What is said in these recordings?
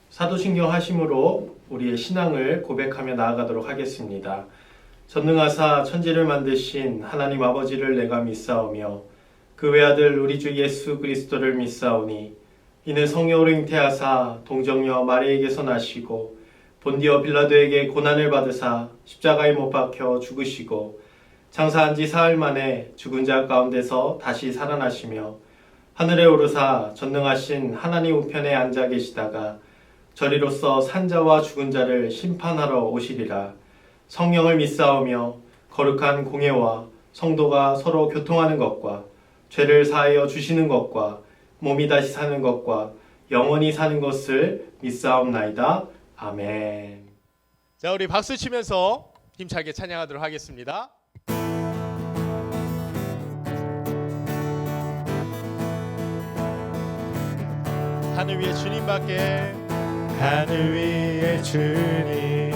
사도신경 하심으로 우리의 신앙을 고백하며 나아가도록 하겠습니다. 전능하사 천지를 만드신 하나님 아버지를 내가 믿사오며 그 외아들 우리 주 예수 그리스도를 믿사오니 이는 성령으로 잉태하사 동정녀 마리에게서 나시고 본디오 빌라도에게 고난을 받으사 십자가에 못 박혀 죽으시고 장사한 지 사흘 만에 죽은 자 가운데서 다시 살아나시며 하늘에 오르사 전능하신 하나님 우편에 앉아 계시다가 저리로서 산자와 죽은 자를 심판하러 오시리라. 성령을 믿사오며 거룩한 공예와 성도가 서로 교통하는 것과 죄를 사하여 주시는 것과 몸이 다시 사는 것과 영원히 사는 것을 믿사옵나이다. 아멘. 자, 우리 박수 치면서 힘차게 찬양하도록 하겠습니다. 하늘 위에 주님밖에, 하늘 위에 주님밖에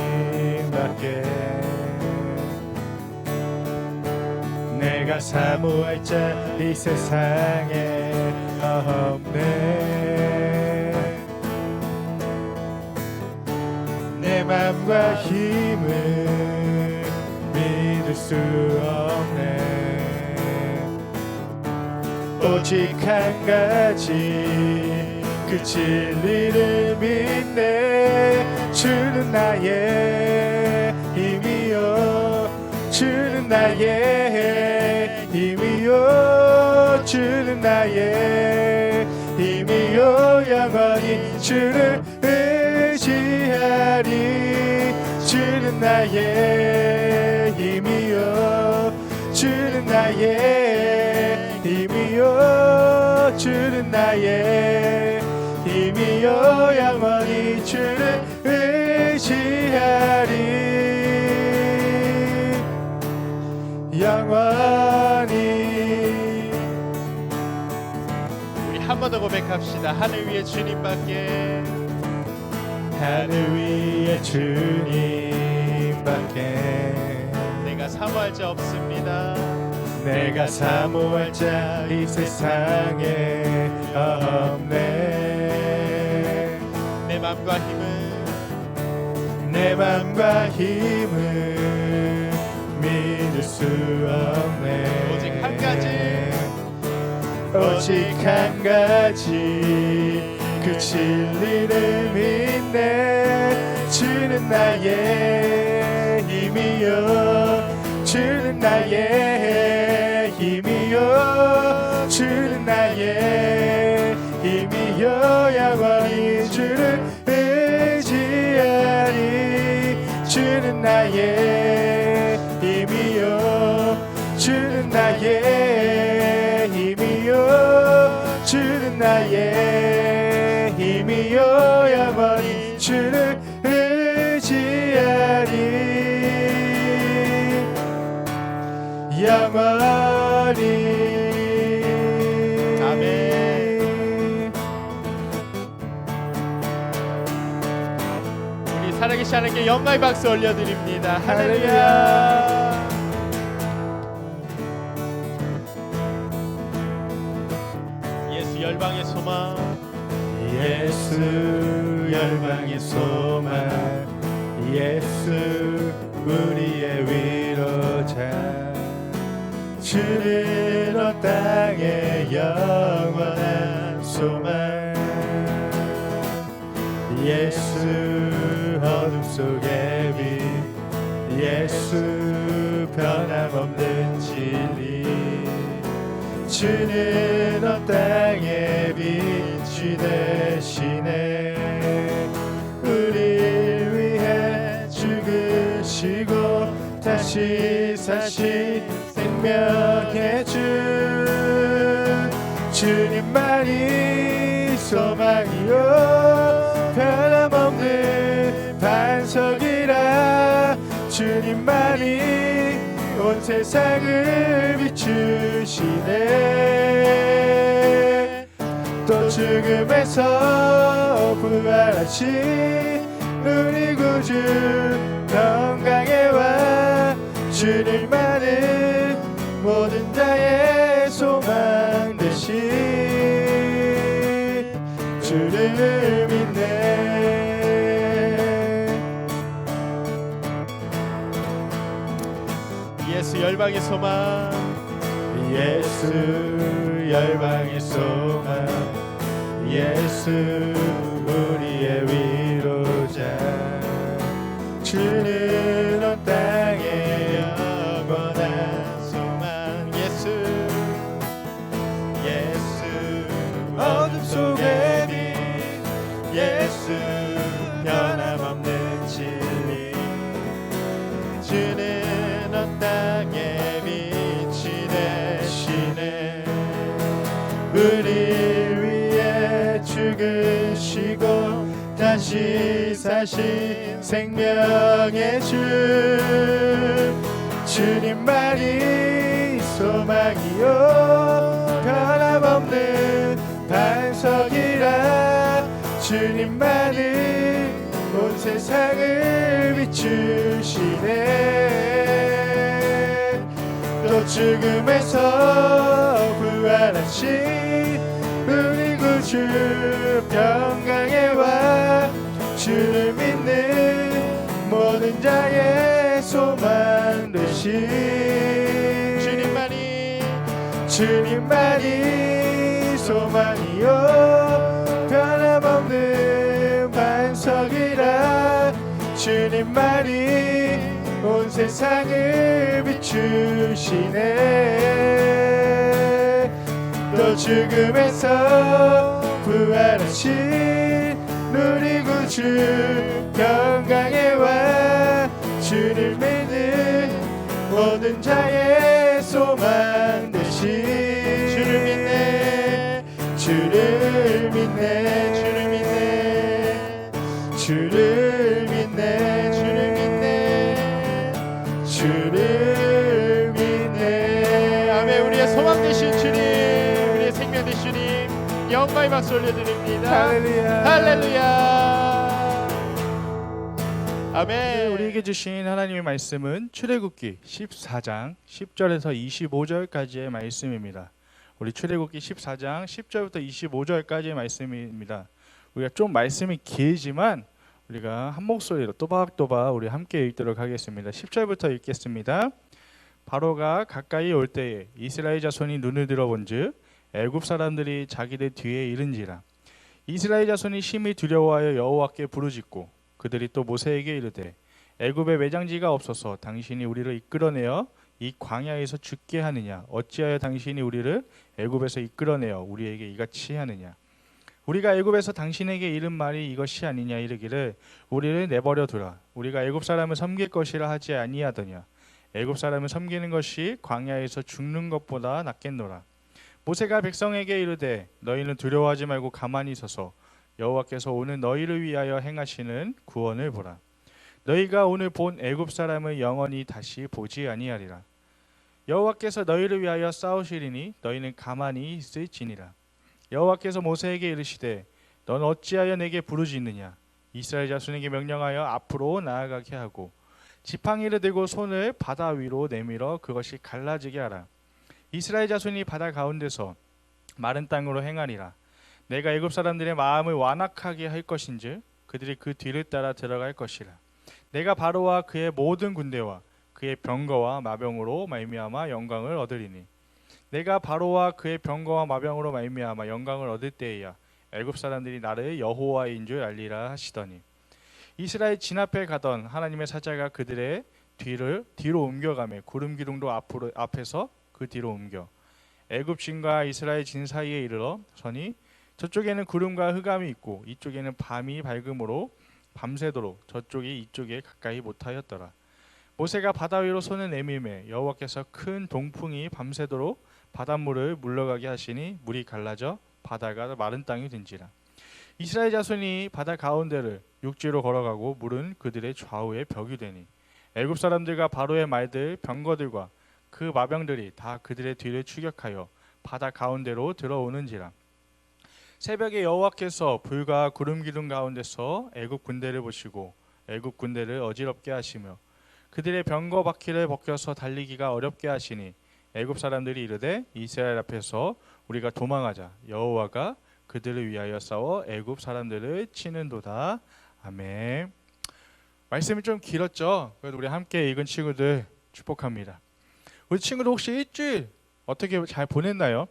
내가 사모할 자 이 세상에 없네. 내 맘과 힘을 믿을 수 없네. 오직 한 가지 그 진리를 믿네. 주는 나의 힘이요, 주는 나의 힘이요, 주는 나의 힘이요. 영원히 주를 의지하리. 주는 나의 힘이요, 주는 나의 힘이요, 주는 나의 힘이요. 영원히 주를 의지하리. 영원히. 우리 한 번 더 고백합시다. 하늘 위에 주님밖에, 하늘 위에 주님밖에 내가 사모할 자 없습니다. 내가 사모할 자 이 세상에 없네. 내 맘과 힘을, 내 맘과 힘을 믿을 수 없네. 오직 한 가지, 오직 한 가지 그 진리를 믿네. 주는 나의 힘이요, 주는 나의 힘이요, 주는 나의 힘이요. 영원히 주를 의지하리. 주는 나의 힘이요, 주는 나의 힘이요, 주는 나의 힘이요. 영원히 주를 의지하리. 영원히. 아멘. 우리 살아계신 하나님께 영광의 박수 올려드립니다. 할렐루야. 예수 열방의 소망, 예수 열방의 소망, 예수 우리의 위로자. 주는 온 땅의 영원한 소망. 예수 어둠 속의 빛, 예수 변함없는 진리. 주는 온 땅의 빛이 되시네. 우리를 위해 죽으시고 다시 사신 생명의 주. 주님만이 소망이요, 변함없는 반석이라. 주님만이 온 세상을 비추시네. 또 죽음에서 부활하신 우리 구주 평강에 와. 주님만은 모든 자의 소망 되신 주를 믿네. 열방의 소망 예수 열방의 소망 예수 우리의 위로자 주는 온 땅에 영원한 소망 예수 어둠 속에 빛 예수 변함없는 진리 주는 온 땅에 빛이 되시네 우리를 위해 죽으시고 다시 사신 생명의 주 주님만이 소망이요 변함없는 반석이라 주님만은 온 세상을 비추시네 또 죽음에서 부활하신 우리 구주 평강에 와 주를 믿는 모든 자의 소망 되신 주님만이 소망이요 변함없는 반석이라 주님만이 온 세상을 비추시네 또 죽음에서 부활하신 우리 구주 평강에 와 주를 믿는 모든 자의 소망 되신 주를 믿네 주를 믿네 주를 믿네 아멘. 우리의 소망 되신 주님 우리의 생명 되신 주님 영광의 박수 올려드립니다. 할렐루야 할렐루야 아멘. 우리에게 주신 하나님의 말씀은 출애굽기 14장 10절에서 25절까지의 말씀입니다. 우리 출애굽기 14장 10절부터 25절까지의 말씀입니다. 우리가 좀 말씀이 길지만 우리가 한 목소리로 또박또박 우리 함께 읽도록 하겠습니다. 10절부터 읽겠습니다. 바로가 가까이 올 때에 이스라엘 자손이 눈을 들어본즉 애굽 사람들이 자기들 뒤에 이른지라. 이스라엘 자손이 심히 두려워하여 여호와께 부르짖고 그들이 또 모세에게 이르되 애굽에 매장지가 없어서 당신이 우리를 이끌어내어 이 광야에서 죽게 하느냐 어찌하여 당신이 우리를 애굽에서 이끌어내어 우리에게 이같이 하느냐 우리가 애굽에서 당신에게 이른 말이 이것이 아니냐 이르기를 우리를 내버려 두라 우리가 애굽 사람을 섬길 것이라 하지 아니하더냐 애굽 사람을 섬기는 것이 광야에서 죽는 것보다 낫겠노라. 모세가 백성에게 이르되 너희는 두려워하지 말고 가만히 있어서 여호와께서 오늘 너희를 위하여 행하시는 구원을 보라. 너희가 오늘 본 애굽 사람을 영원히 다시 보지 아니하리라. 여호와께서 너희를 위하여 싸우시리니 너희는 가만히 있을지니라. 여호와께서 모세에게 이르시되 넌 어찌하여 내게 부르짖느냐 이스라엘 자손에게 명령하여 앞으로 나아가게 하고 지팡이를 들고 손을 바다 위로 내밀어 그것이 갈라지게 하라. 이스라엘 자손이 바다 가운데서 마른 땅으로 행하리라. 내가 애굽 사람들의 마음을 완악하게 할 것인즉 그들이 그 뒤를 따라 들어갈 것이라. 내가 바로와 그의 모든 군대와 그의 병거와 마병으로 말미암아 영광을 얻으리니 내가 바로와 그의 병거와 마병으로 말미암아 영광을 얻을 때에야 애굽 사람들이 나를 여호와인 줄 알리라 하시더니 이스라엘 진 앞에 가던 하나님의 사자가 그들의 뒤로 옮겨가며 구름 기둥도 앞에서 그 뒤로 옮겨 애굽 진과 이스라엘 진 사이에 이르러 서니 저쪽에는 구름과 흑암이 있고 이쪽에는 밤이 밝음으로 밤새도록 저쪽이 이쪽에 가까이 못하였더라. 모세가 바다 위로 손을 내밀매 여호와께서 큰 동풍이 밤새도록 바닷물을 물러가게 하시니 물이 갈라져 바다가 마른 땅이 된지라. 이스라엘 자손이 바다 가운데를 육지로 걸어가고 물은 그들의 좌우에 벽이 되니 애굽 사람들과 바로의 말들 병거들과 그 마병들이 다 그들의 뒤를 추격하여 바다 가운데로 들어오는지라. 새벽에 여호와께서 불과 구름 기둥 가운데서 애굽 군대를 보시고 애굽 군대를 어지럽게 하시며 그들의 병거 바퀴를 벗겨서 달리기가 어렵게 하시니 애굽 사람들이 이르되 이스라엘 앞에서 우리가 도망하자 여호와가 그들을 위하여 싸워 애굽 사람들을 치는도다. 아멘. 말씀이 좀 길었죠? 그래도 우리 함께 읽은 친구들 축복합니다. 우리 친구들 혹시 일주일 어떻게 잘 보냈나요?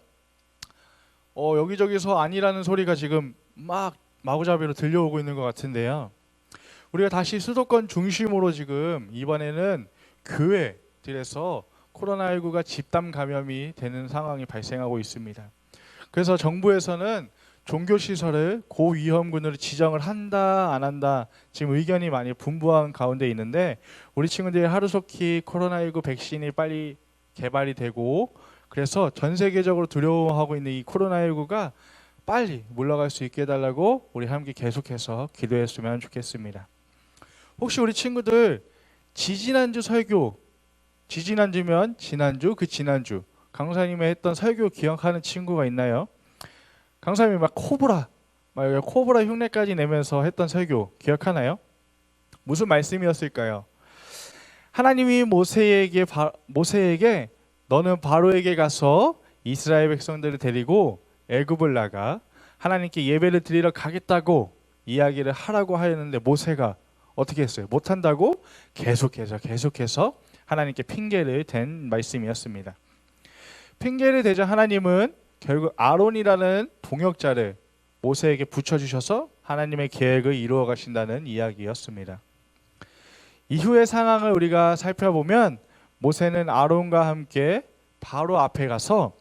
여기저기서 아니라는 소리가 지금 막 마구잡이로 들려오고 있는 것 같은데요. 우리가 다시 수도권 중심으로 지금 이번에는 교회들에서 코로나19가 집단 감염이 되는 상황이 발생하고 있습니다. 그래서 정부에서는 종교시설을 고위험군으로 지정을 한다 안 한다 지금 의견이 많이 분분한 가운데 있는데, 우리 친구들이 하루속히 코로나19 백신이 빨리 개발이 되고 그래서 전 세계적으로 두려워하고 있는 이 코로나19가 빨리 물러갈 수 있게 해달라고 우리 함께 계속해서 기도했으면 좋겠습니다. 혹시 우리 친구들 지지난주 설교, 지지난주면 지난주, 그 지난주 강사님이 했던 설교 기억하는 친구가 있나요? 강사님이 막 코브라 흉내까지 내면서 했던 설교 기억하나요? 무슨 말씀이었을까요? 하나님이 모세에게 너는 바로에게 가서 이스라엘 백성들을 데리고 애굽을 나가 하나님께 예배를 드리러 가겠다고 이야기를 하라고 하였는데, 모세가 어떻게 했어요? 못한다고 계속해서 하나님께 핑계를 댄 말씀이었습니다. 핑계를 대자 하나님은 결국 아론이라는 동역자를 모세에게 붙여주셔서 하나님의 계획을 이루어 가신다는 이야기였습니다. 이후의 상황을 우리가 살펴보면 모세는 아론과 함께 바로 앞에 가서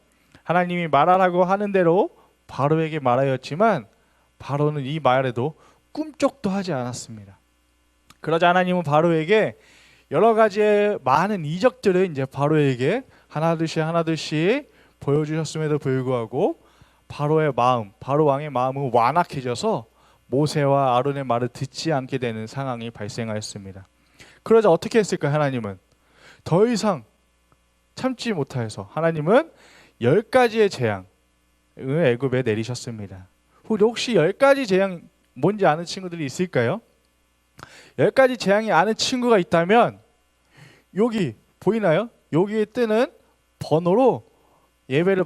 하나님이 말하라고 하는 대로 바로에게 말하였지만 바로는 이 말에도 꿈쩍도 하지 않았습니다. 그러자 하나님은 바로에게 여러 가지의 많은 이적들을 이제 바로에게 하나둘씩 보여주셨음에도 불구하고 바로 왕의 마음은 완악해져서 모세와 아론의 말을 듣지 않게 되는 상황이 발생하였습니다. 그러자 어떻게 했을까요? 하나님은 더 이상 참지 못하여서 하나님은 10가지의 재앙을 애굽에 내리셨습니다. 혹시 10가지 재앙 뭔지 아는 친구들이 있을까요? 10가지 재앙이 아는 친구가 있다면 여기 보이나요? 여기에 뜨는 번호로 예배를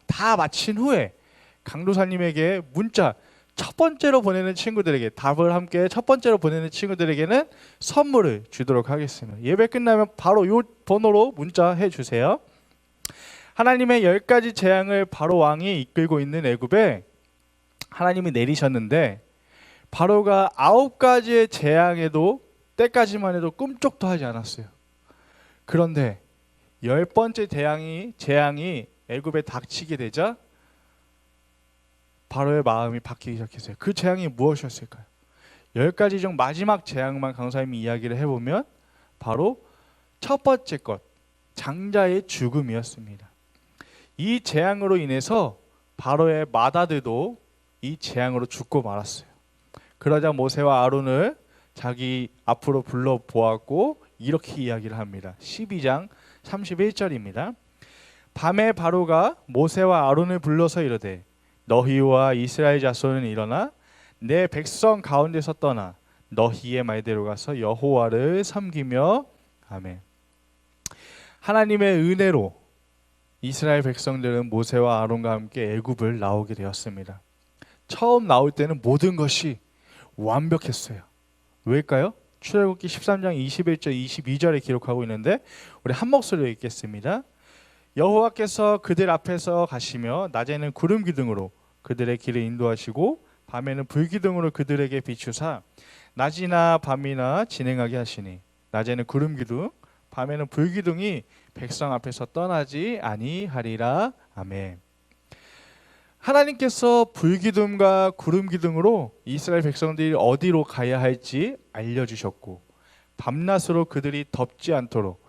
다 마친 후에 강도사님에게 문자 첫 번째로 보내는 친구들에게 답을 함께 첫 번째로 보내는 친구들에게는 선물을 주도록 하겠습니다. 예배 끝나면 바로 이 번호로 문자해 주세요. 하나님의 10가지 재앙을 바로 왕이 이끌고 있는 애굽에 하나님이 내리셨는데, 바로가 9가지의 재앙에도 때까지만 해도 꿈쩍도 하지 않았어요. 그런데 10번째 재앙이 애굽에 닥치게 되자 바로의 마음이 바뀌기 시작했어요. 그 재앙이 무엇이었을까요? 10가지 중 마지막 재앙만 강사님이 이야기를 해보면 바로 첫 번째 것, 장자의 죽음이었습니다. 이 재앙으로 인해서 바로의 맏아들도 이 재앙으로 죽고 말았어요. 그러자 모세와 아론을 자기 앞으로 불러 보았고 이렇게 이야기를 합니다. 12장 31절입니다. 밤에 바로가 모세와 아론을 불러서 이르되 너희와 이스라엘 자손은 일어나 내 백성 가운데서 떠나 너희의 말대로 가서 여호와를 섬기며. 아멘. 하나님의 은혜로 이스라엘 백성들은 모세와 아론과 함께 애굽을 나오게 되었습니다. 처음 나올 때는 모든 것이 완벽했어요. 왜일까요? 출애굽기 13장 21절 22절에 기록하고 있는데 우리 한 목소리로 읽겠습니다. 여호와께서 그들 앞에서 가시며 낮에는 구름 기둥으로 그들의 길을 인도하시고 밤에는 불 기둥으로 그들에게 비추사 낮이나 밤이나 진행하게 하시니 낮에는 구름 기둥 밤에는 불 기둥이 백성 앞에서 떠나지 아니하리라. 아멘. 하나님께서 불 기둥과 구름 기둥으로 이스라엘 백성들이 어디로 가야 할지 알려주셨고 밤낮으로 그들이 덥지 않도록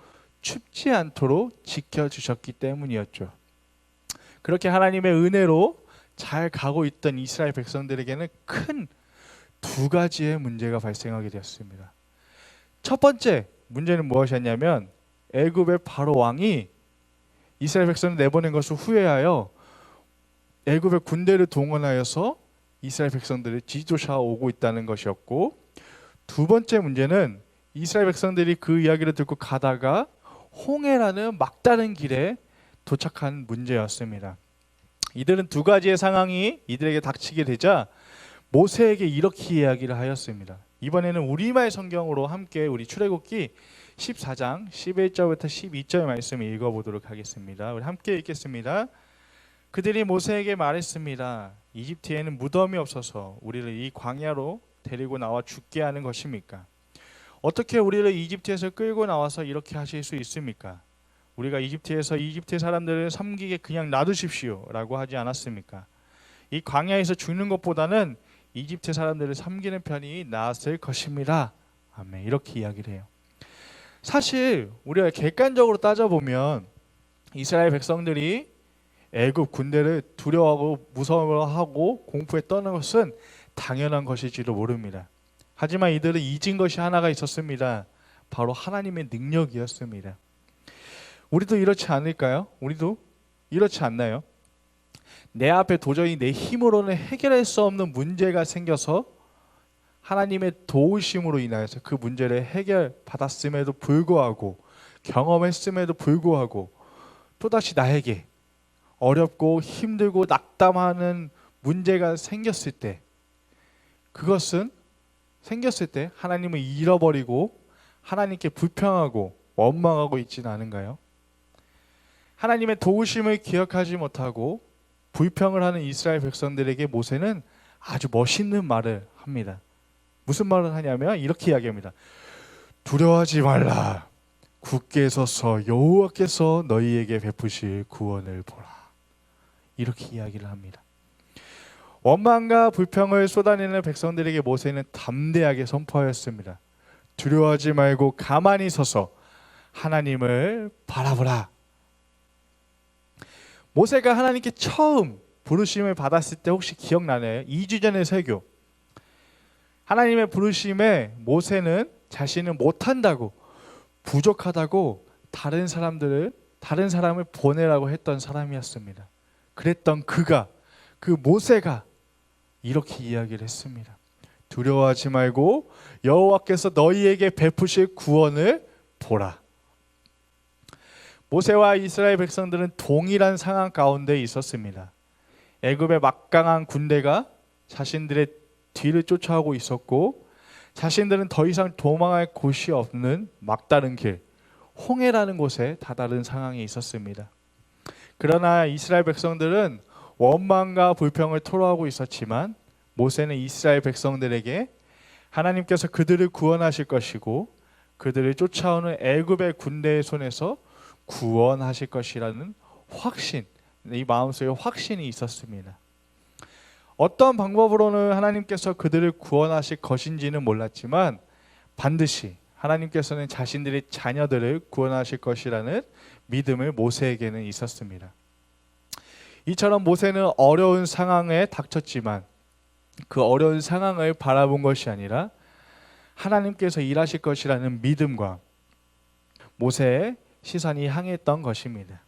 춥지 않도록 지켜주셨기 때문이었죠. 그렇게 하나님의 은혜로 잘 가고 있던 이스라엘 백성들에게는 큰 2가지의 문제가 발생하게 되었습니다. 첫 번째 문제는 무엇이었냐면 애굽의 바로 왕이 이스라엘 백성을 내보낸 것을 후회하여 애굽의 군대를 동원하여서 이스라엘 백성들을 뒤쫓아오고 있다는 것이었고, 두 번째 문제는 이스라엘 백성들이 그 이야기를 듣고 가다가 홍해라는 막다른 길에 도착한 문제였습니다. 이들은 2가지의 상황이 이들에게 닥치게 되자 모세에게 이렇게 이야기를 하였습니다. 이번에는 우리말 성경으로 함께 우리 출애굽기 14장 11절부터 12절 말씀을 읽어보도록 하겠습니다. 우리 함께 읽겠습니다. 그들이 모세에게 말했습니다. 이집트에는 무덤이 없어서 우리를 이 광야로 데리고 나와 죽게 하는 것입니까? 어떻게 우리를 이집트에서 끌고 나와서 이렇게 하실 수 있습니까? 우리가 이집트에서 이집트 사람들을 섬기게 그냥 놔두십시오 라고 하지 않았습니까? 이 광야에서 죽는 것보다는 이집트 사람들을 섬기는 편이 나았을 것입니다. 아멘. 이렇게 이야기를 해요. 사실 우리가 객관적으로 따져보면 이스라엘 백성들이 애굽 군대를 두려워하고 무서워하고 공포에 떠는 것은 당연한 것일지도 모릅니다. 하지만 이들은 잊은 것이 하나가 있었습니다. 바로 하나님의 능력이었습니다. 우리도 이렇지 않을까요? 우리도 이렇지 않나요? 내 앞에 도저히 내 힘으로는 해결할 수 없는 문제가 생겨서 하나님의 도우심으로 인하여서 그 문제를 해결받았음에도 불구하고 경험했음에도 불구하고 또다시 나에게 어렵고 힘들고 낙담하는 문제가 생겼을 때 그것은 생겼을 때 하나님을 잃어버리고 하나님께 불평하고 원망하고 있지는 않은가요? 하나님의 도우심을 기억하지 못하고 불평을 하는 이스라엘 백성들에게 모세는 아주 멋있는 말을 합니다. 무슨 말을 하냐면 이렇게 이야기합니다. 두려워하지 말라. 굳게 서서 여호와께서 너희에게 베푸실 구원을 보라. 이렇게 이야기를 합니다. 원망과 불평을 쏟아내는 백성들에게 모세는 담대하게 선포하였습니다. 두려워하지 말고 가만히 서서 하나님을 바라보라. 모세가 하나님께 처음 부르심을 받았을 때 혹시 기억나나요? 2주 전의 설교. 하나님의 부르심에 모세는 자신은 못한다고 부족하다고 다른 사람을 보내라고 했던 사람이었습니다. 그랬던 그 모세가 이렇게 이야기를 했습니다. 두려워하지 말고 여호와께서 너희에게 베푸실 구원을 보라. 모세와 이스라엘 백성들은 동일한 상황 가운데 있었습니다. 애굽의 막강한 군대가 자신들의 뒤를 쫓아오고 있었고 자신들은 더 이상 도망할 곳이 없는 막다른 길, 홍해라는 곳에 다다른 상황에 있었습니다. 그러나 이스라엘 백성들은 원망과 불평을 토로하고 있었지만 모세는 이스라엘 백성들에게 하나님께서 그들을 구원하실 것이고 그들을 쫓아오는 애굽의 군대의 손에서 구원하실 것이라는 확신, 이 마음속에 확신이 있었습니다. 어떤 방법으로는 하나님께서 그들을 구원하실 것인지는 몰랐지만 반드시 하나님께서는 자신들의 자녀들을 구원하실 것이라는 믿음을 모세에게는 있었습니다. 이처럼 모세는 어려운 상황에 닥쳤지만 그 어려운 상황을 바라본 것이 아니라 하나님께서 일하실 것이라는 믿음과 모세의 시선이 향했던 것입니다.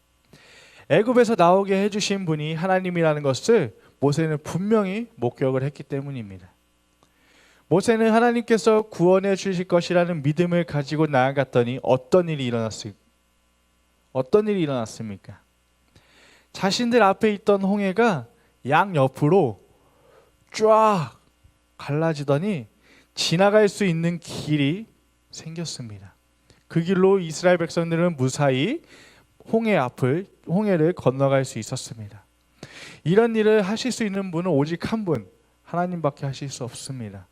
애굽에서 나오게 해주신 분이 하나님이라는 것을 모세는 분명히 목격을 했기 때문입니다. 모세는 하나님께서 구원해 주실 것이라는 믿음을 가지고 나아갔더니 어떤 일이 일어났습니까? 자신들 앞에 있던 홍해가 양옆으로 쫙 갈라지더니 지나갈 수 있는 길이 생겼습니다. 그 길로 이스라엘 백성들은 무사히 홍해를 건너갈 수 있었습니다. 이런 일을 하실 수 있는 분은 오직 한 분, 하나님밖에 하실 수 없습니다.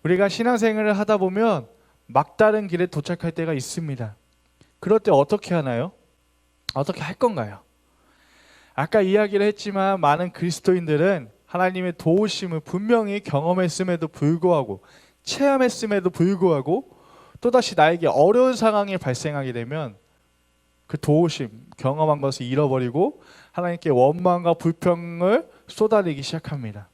우리가 신앙생활을 하다 보면 막다른 길에 도착할 때가 있습니다. 그럴 때 어떻게 하나요? 어떻게 할 건가요? 아까 이야기를 했지만 많은 그리스도인들은 하나님의 도우심을 분명히 경험했음에도 불구하고 체험했음에도 불구하고 또다시 나에게 어려운 상황이 발생하게 되면 그 도우심, 경험한 것을 잃어버리고 하나님께 원망과 불평을 쏟아내기 시작합니다.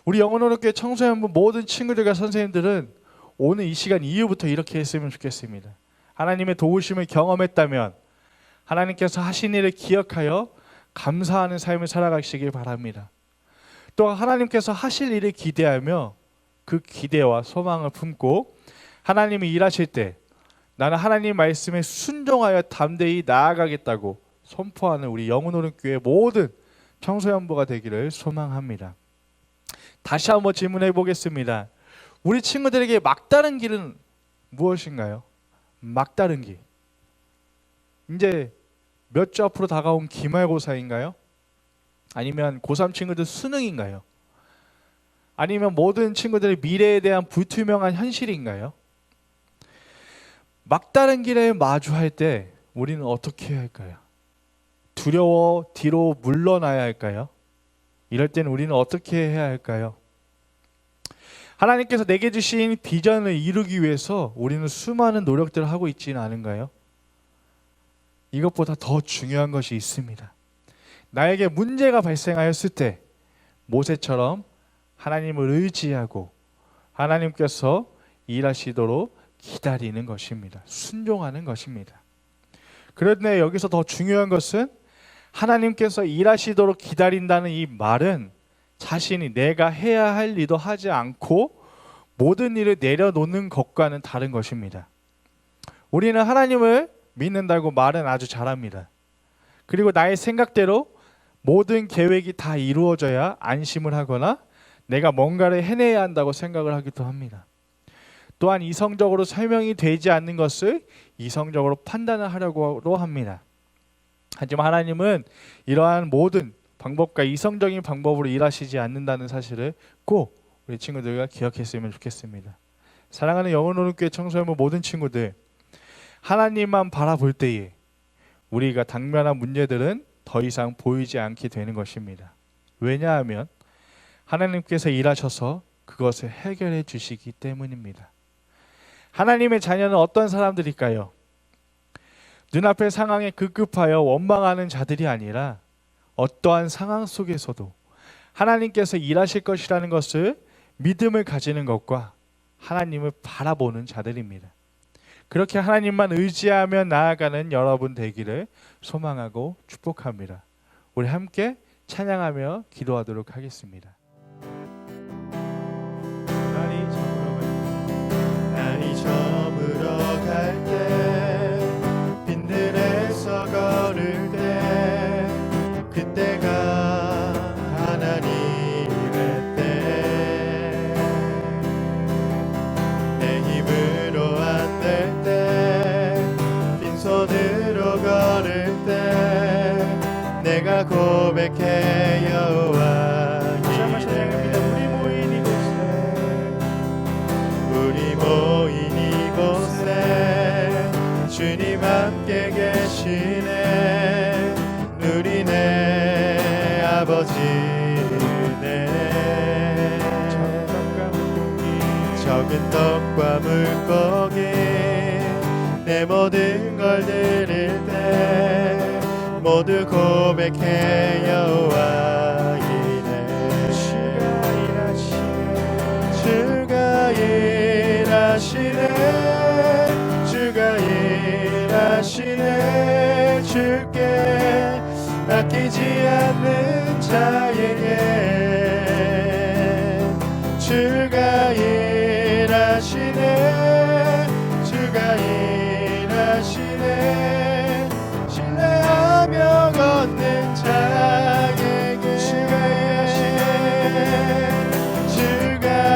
우리 영혼어렵게 청소년부 모든 친구들과 선생님들은 오늘 이 시간 이후부터 이렇게 했으면 좋겠습니다. 하나님의 도우심을 경험했다면 하나님께서 하신 일을 기억하여 감사하는 삶을 살아가시길 바랍니다. 또 하나님께서 하실 일을 기대하며 그 기대와 소망을 품고 하나님이 일하실 때 나는 하나님 말씀에 순종하여 담대히 나아가겠다고 선포하는 우리 영혼오른교회 모든 청소년부가 되기를 소망합니다. 다시 한번 질문해 보겠습니다. 우리 친구들에게 막다른 길은 무엇인가요? 막다른기. 이제 몇 주 앞으로 다가온 기말고사인가요? 아니면 고3 친구들 수능인가요? 아니면 모든 친구들의 미래에 대한 불투명한 현실인가요? 막다른 길에 마주할 때 우리는 어떻게 해야 할까요? 두려워 뒤로 물러나야 할까요? 이럴 때는 우리는 어떻게 해야 할까요? 하나님께서 내게 주신 비전을 이루기 위해서 우리는 수많은 노력들을 하고 있지는 않은가요? 이것보다 더 중요한 것이 있습니다. 나에게 문제가 발생하였을 때 모세처럼 하나님을 의지하고 하나님께서 일하시도록 기다리는 것입니다. 순종하는 것입니다. 그런데 여기서 더 중요한 것은 하나님께서 일하시도록 기다린다는 이 말은 자신이 내가 해야 할 일도 하지 않고 모든 일을 내려놓는 것과는 다른 것입니다. 우리는 하나님을 믿는다고 말은 아주 잘합니다. 그리고 나의 생각대로 모든 계획이 다 이루어져야 안심을 하거나 내가 뭔가를 해내야 한다고 생각을 하기도 합니다. 또한 이성적으로 설명이 되지 않는 것을 이성적으로 판단을 하려고 합니다. 하지만 하나님은 이러한 모든 방법과 이성적인 방법으로 일하시지 않는다는 사실을 꼭 우리 친구들과 기억했으면 좋겠습니다. 사랑하는 영혼오른교회 청소년부 모든 친구들, 하나님만 바라볼 때에 우리가 당면한 문제들은 더 이상 보이지 않게 되는 것입니다. 왜냐하면 하나님께서 일하셔서 그것을 해결해 주시기 때문입니다. 하나님의 자녀는 어떤 사람들일까요? 눈앞의 상황에 급급하여 원망하는 자들이 아니라 어떠한 상황 속에서도 하나님께서 일하실 것이라는 것을 믿음을 가지는 것과 하나님을 바라보는 자들입니다. 그렇게 하나님만 의지하며 나아가는 여러분 되기를 소망하고 축복합니다. 우리 함께 찬양하며 기도하도록 하겠습니다. 날이 저물어 갈 때 빈들에서 걸을 때 그때가 하나님의 때 내 힘으로 안 될 때 빈손으로 걸을 때 내가 고백해 여호와 주님 함께 계시네 누리네 아버지네 적은 떡과 물고기 내 모든 걸 드릴 때 모두 고백해 여호와 이네 주가 일하시네 주가 일하시네 주께 아끼지 않는 자에게 주가 일하시네 주가 일하시네 신뢰하며 걷는 자에게 주가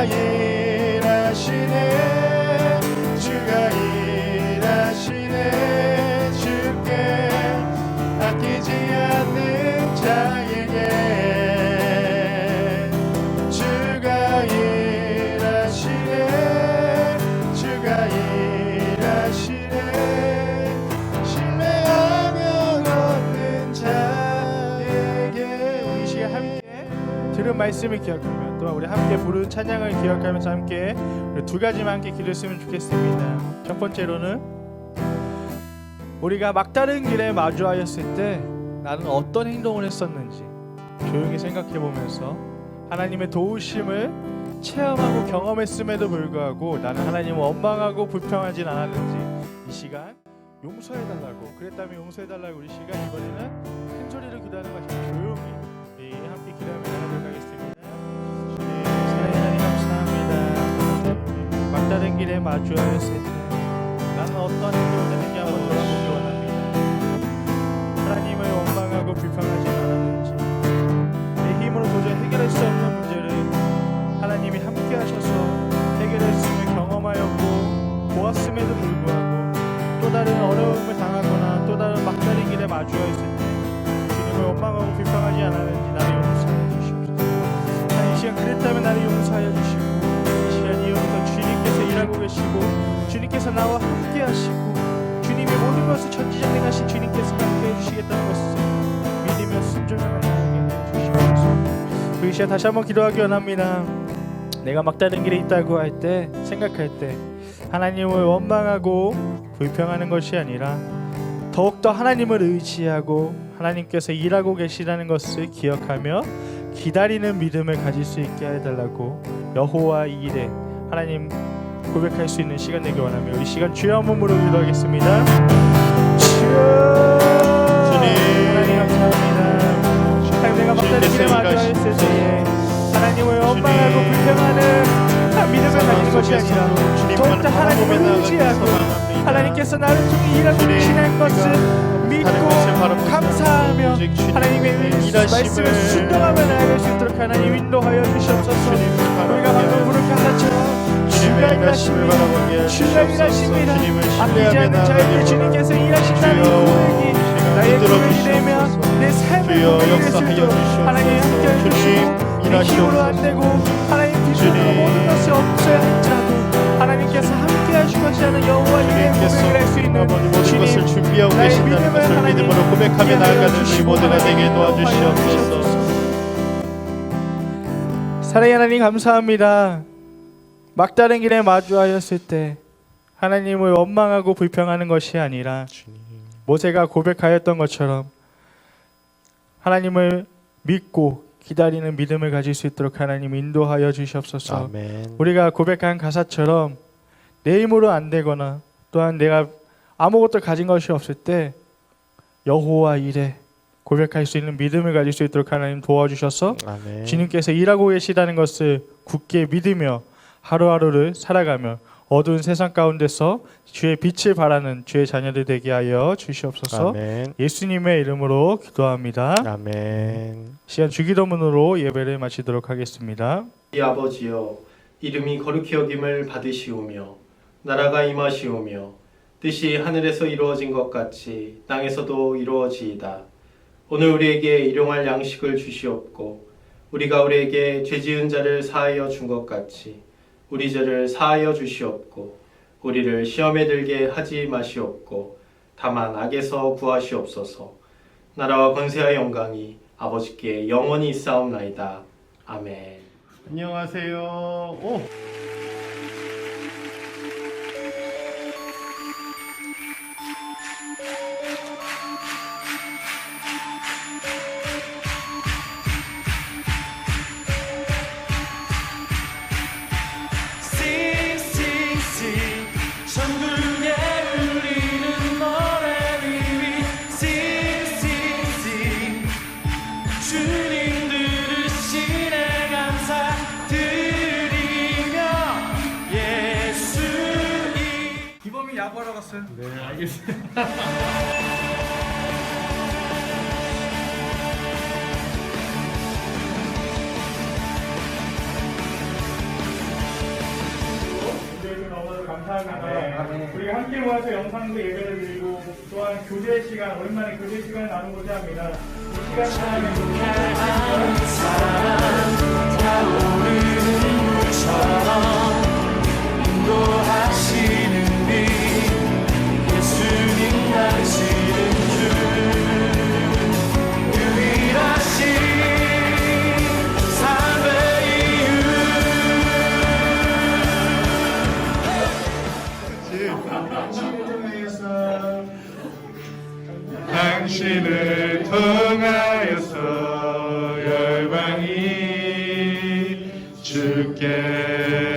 일하시네 주가 일하시네 주께 아끼지 않는 자에게 주가 일하시네 주가 일하시네 신뢰하며 걷는 자에게 우리 시간 함께 들은 말씀을 기억하며 또한 우리 함께 부른 찬양을 기억하면서 함께 우리 두 가지만 함께 기도했으면 좋겠습니다. 첫 번째로는 우리가 막다른 길에 마주하였을 때 나는 어떤 행동을 했었는지 조용히 생각해 보면서 하나님의 도우심을 체험하고 경험했음에도 불구하고 나는 하나님을 원망하고 불평하진 않았는지 이 시간 용서해달라고 그랬다면 용서해달라고 우리 시간 이번에는 큰 소리로 기도하는 것이 조용히 우리 함께 기도하며 나가도록 하겠습니다. 주님 사랑의 하나님 감사합니다. 막다른 길에 마주하였을 때 나는 어떤 행동을 했는지 한번 돌아보기 원합니다. 하나님을 원망하고 불평하지 않았는지 내 힘으로 도저히 해결할 수 없는 문제를 하나님이 함께 하셔서 해결했음을 경험하였고 보았음에도 불구하고 마주하였을 때 주님을 원망하고 비방하지 않았는지 나를 용서하여 주시옵소서. 하나님 이 시간 그랬다면 나를 용서하여 주시고 이 시간 이후부터 주님께서 일하고 계시고 주님께서 나와 함께 하시고 주님이 모든 것을 전지전능하신 주님께서 함께 해주시겠다는 것을 믿으며 순종하며 나아가게 해주시옵소서. 그 시간 다시 한번 기도하기 원합니다. 내가 막다른 길에 있다고 할 때 생각할 때 하나님을 원망하고 불평하는 것이 아니라 더욱더 하나님을 의지하고 하나님께서 일하고 계시다는 것을 기억하며 기다리는 믿음을 가질 수 있게 해달라고 여호와 이레 하나님 고백할 수 있는 시간 되기 원하며 이 시간 주여 한 몸으로 기도하겠습니다. 주여 하나님 감사합니다. 하나님 내가 막다른 길에 마주하였을 때에 하나님을 원망하고 불평하는 믿음을 가지는 것이 아니라 더욱더 하나님을 의지하고 하나님께서 나를 통해 일하고 계시는 것을 믿고 감사하며 하나님의 말씀을 순종하며 나아갈 수 있도록 하나님 인도하여 주시옵소서. 우리가 방금 부른 가사처럼 주가 일하십니다. 주가 일하십니다. 아끼지 않는 자에게 주님께서 일하신다는 고백이 나의 고백이 되며 내 삶의 고백이 될 수 있도록 하나님 함께해 주시고 우리 힘으로 안 되고 하나님 비전으로 모든 것이 없어야 할지라도 하나님께서 함께 하시고 하시는 여호와 이레의 고백을 할 수 있는 모든 것을 준비하고 나의 계신다는 것을 믿음으로 고백하며 나아가는 우리 모두가 되게 도와주시옵소서. 사랑의 하나님 감사합니다. 막다른 길에 마주하였을 때 하나님을 원망하고 불평하는 것이 아니라 모세가 고백하였던 것처럼 하나님을 믿고 기다리는 믿음을 가질 수 있도록 하나님 인도하여 주시옵소서. 아멘. 우리가 고백한 가사처럼 내 힘으로 안 되거나 또한 내가 아무것도 가진 것이 없을 때 여호와 이레 고백할 수 있는 믿음을 가질 수 있도록 하나님 도와주셔서 아멘. 주님께서 일하고 계시다는 것을 굳게 믿으며 하루하루를 살아가며 어두운 세상 가운데서 주의 빛을 바라는 주의 자녀들 되게 하여 주시옵소서. 아멘. 예수님의 이름으로 기도합니다. 아멘. 시간 주기도문으로 예배를 마치도록 하겠습니다. 이 아버지여 이름이 거룩히 여김을 받으시오며 나라가 임하시오며 뜻이 하늘에서 이루어진 것 같이 땅에서도 이루어지이다. 오늘 우리에게 일용할 양식을 주시옵고 우리가 우리에게 죄지은 자를 사하여 준 것 같이 우리 죄를 사하여 주시옵고 우리를 시험에 들게 하지 마시옵고 다만 악에서 구하시옵소서. 나라와 권세와 영광이 아버지께 영원히 있사옵나이다. 아멘. 안녕하세요. 오. 기범이 야구하러 갔어요. 네, 알겠습니다. 너무 감사합니다. 우리가 함께 모여서 영상도 예배를 드리고 또한 교제 시간 오랜만에 교제 시간을 나누고자 합니다. 이 시간 당신을 통하여서 열방이 주께